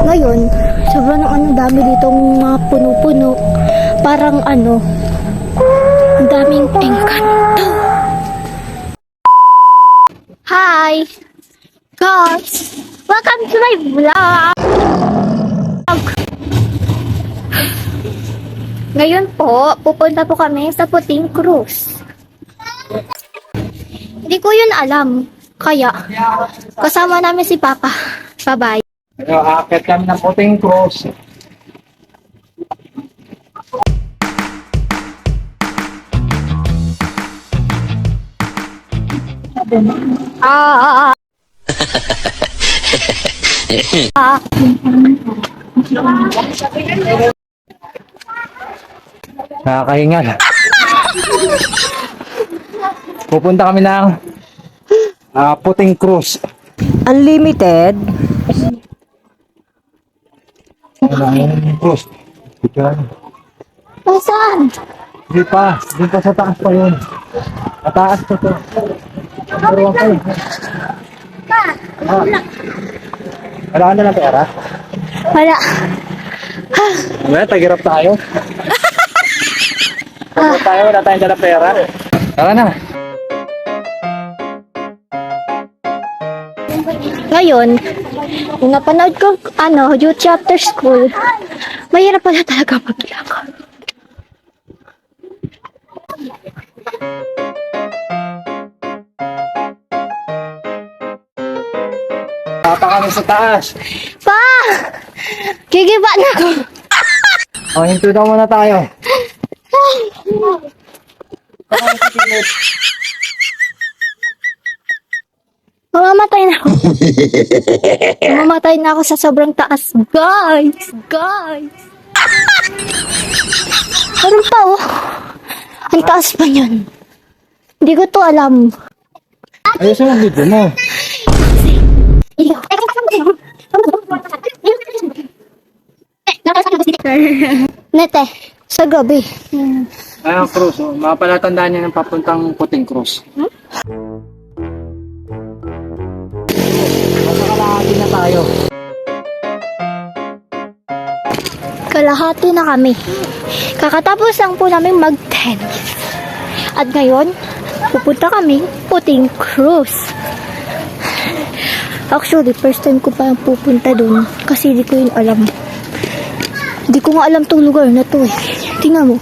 Ngayon, sobrang dami ditong mga puno-puno. Parang ang daming engkanto. Hi! Guys! Welcome to my vlog! Ngayon po, pupunta po kami sa Puting Cruz. Hindi ko yun alam. Kaya, kasama namin si Papa. Bye-bye. Aakyat kami ng Puting Cruz. Nakakahingal. Pupunta kami ng Puting Cruz. Unlimited. Puting Cruz. Saan? Hindi pa sa taas pa yun. Mataas pa to. Pero okay. Wala ka na ng pera? Wala. Wala, tagirap tayo. Wala tayong dala pera. Tara na. Ngayon, kung napanood ko, Youth After School, mahirap pala talaga maglakad. Papa kami sa taas. Pa! Gigiba na ako. O, hinto daw muna tayo. Mamamatay na ako. Mamamatay na ako sa sobrang taas. Guys! Meron pa oh. Ang taas pa niyan. Hindi ko to alam. Ayusin ang video mo. Nete, sa gabi. Ayun, Cruz. Mga palatandaan niya ng papuntang Puting Cruz. Nasa kalahati na tayo. Kalahati na kami. Kakatapos lang po namin mag-tennis. At ngayon, pupunta kami Puting Cruz. Actually, first time ko pa pupunta dun kasi di ko yun alam. Di ko nga alam tong lugar na to eh. Tingnan mo,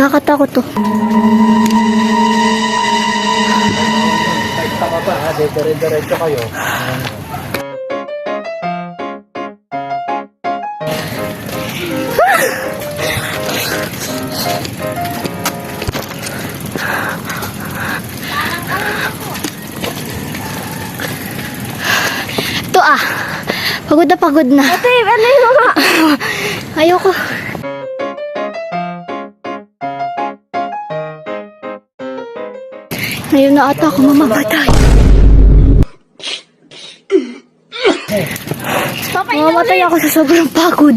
nakakatakot to. Tama pa ha, diretso kayo. Ito pagod na. Ate, ano yung mga? Ayoko. Ngayon na ata ako mamamatay. Mamamatay ako sa sobrang pagod.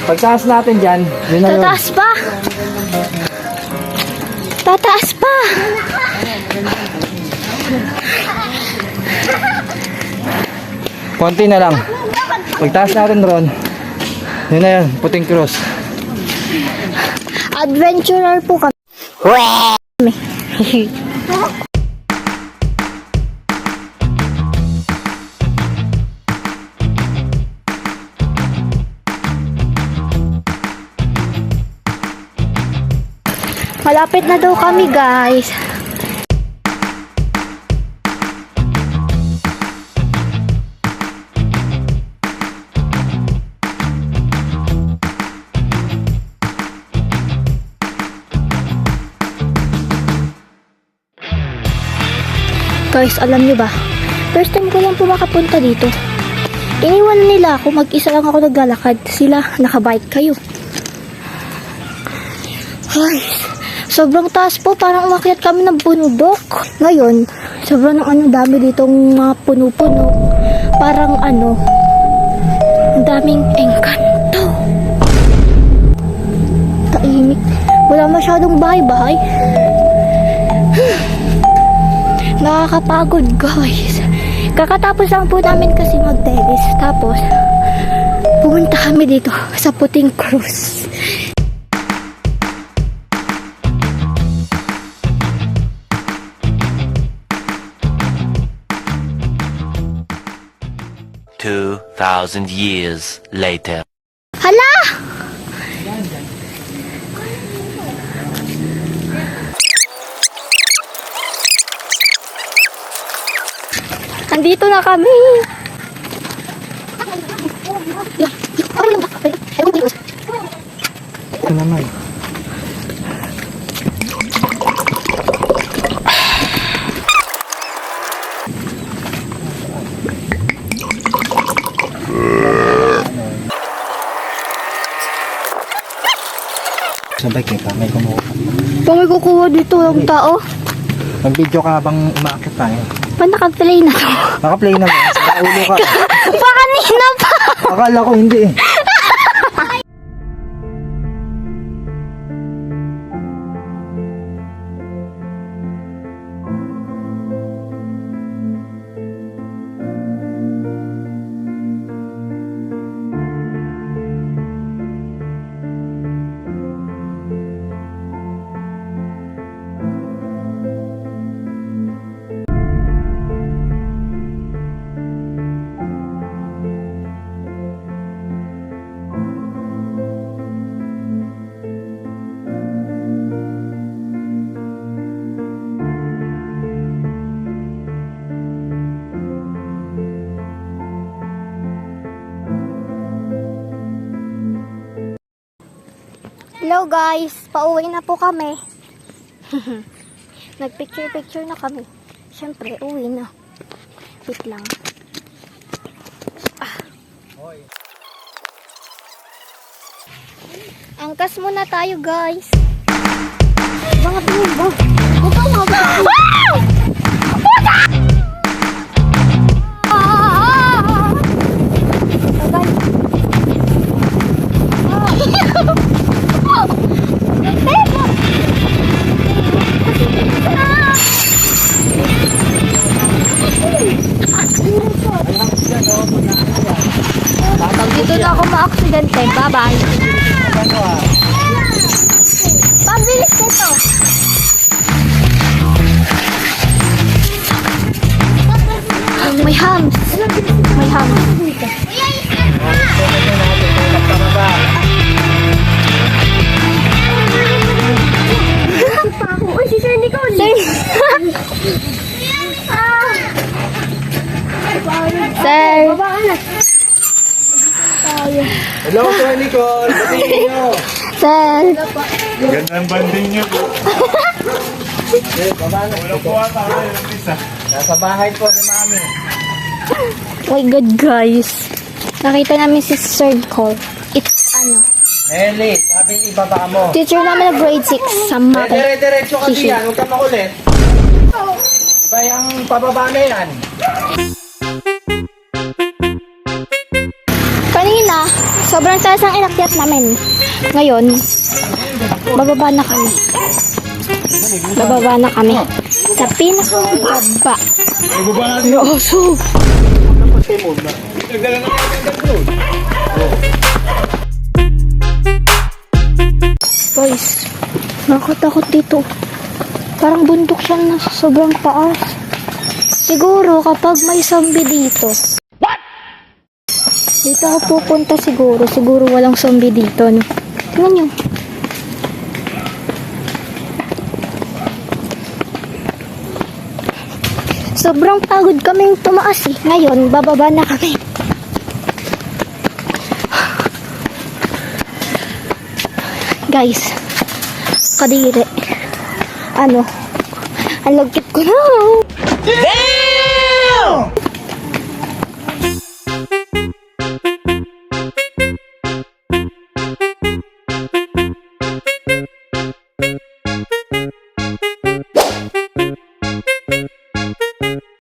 Pagtaas natin dyan, yun na yun. Tataas pa. Tataas pa. Konti na lang. Pagtaas natin ron, yun na yun, Puting Cruz. Adventurer po kami. Malapit na daw kami, guys. Guys, alam nyo ba? First time ko lang po makapunta dito. Iniwan nila ako, mag-isa lang ako naglalakad. Sila, nakabike kayo. Guys, sobrang taas po, parang umakyat kami ng bundok. Ngayon, sobrang dami ditong mga puno-puno. Parang ang daming engkanto. Tahimik. Wala masyadong bahay-bahay. Nakakapagod, guys. Kakatapos lang po namin kasi mag-tennis. Tapos, pumunta kami dito sa Puting Cruz. Two 2,000 years later. Hala! Andito na kami. Ito naman. Sabay kita, may kumuha. Kung may kukuha dito ang tao, Mag-video ka habang umaakit tayo. pa naka-play na to. Naka-play na ba? Sa ulo ka. Pa kanina pa! Akala ko hindi eh. Hello guys, pauwi na po kami. Nagpicture-picture na kami. Siyempre, uwi na. Wait lang. Angkas muna tayo guys. Mga pinibag. Ikaw nga ba? Wow! Puta! Agad. Dito na ako ma-aksidente. Bye-bye. Pabilis nito. May hams. May hams. Uy, si Sir Nicole. Sir. Hello, Sir Nicole. Batiin nyo. Sir. Gandang banding niyo po. Wala po ata kayo ng isa. Nasa bahay po si Mami. Oh my God, guys. Nakita namin si Sir Nicole. It's ano. Nelly, sabing ibaba mo. Teacher namin na grade 6 sa math. Dire-diretso kasi Sisi. yan. Huwag ka makulit. Ba yung pababa na yan? Kanina, sobrang taas ang inakyat namin. Ngayon, bababa na kami. Bababa na kami. Sa pinakababa. Nagbaba natin. Roso. Nagdala na kayo ng doon. Guys, nakatakot dito. Parang bundok siya na sa sobrang taas. Siguro kapag may zombie dito. Dito ako pupunta siguro. Siguro walang zombie dito. No? Tingnan nyo. Sobrang pagod kaming tumaas eh. Ngayon, bababa na kami. Guys, kadiri. Ano? Ang lagkit ko na.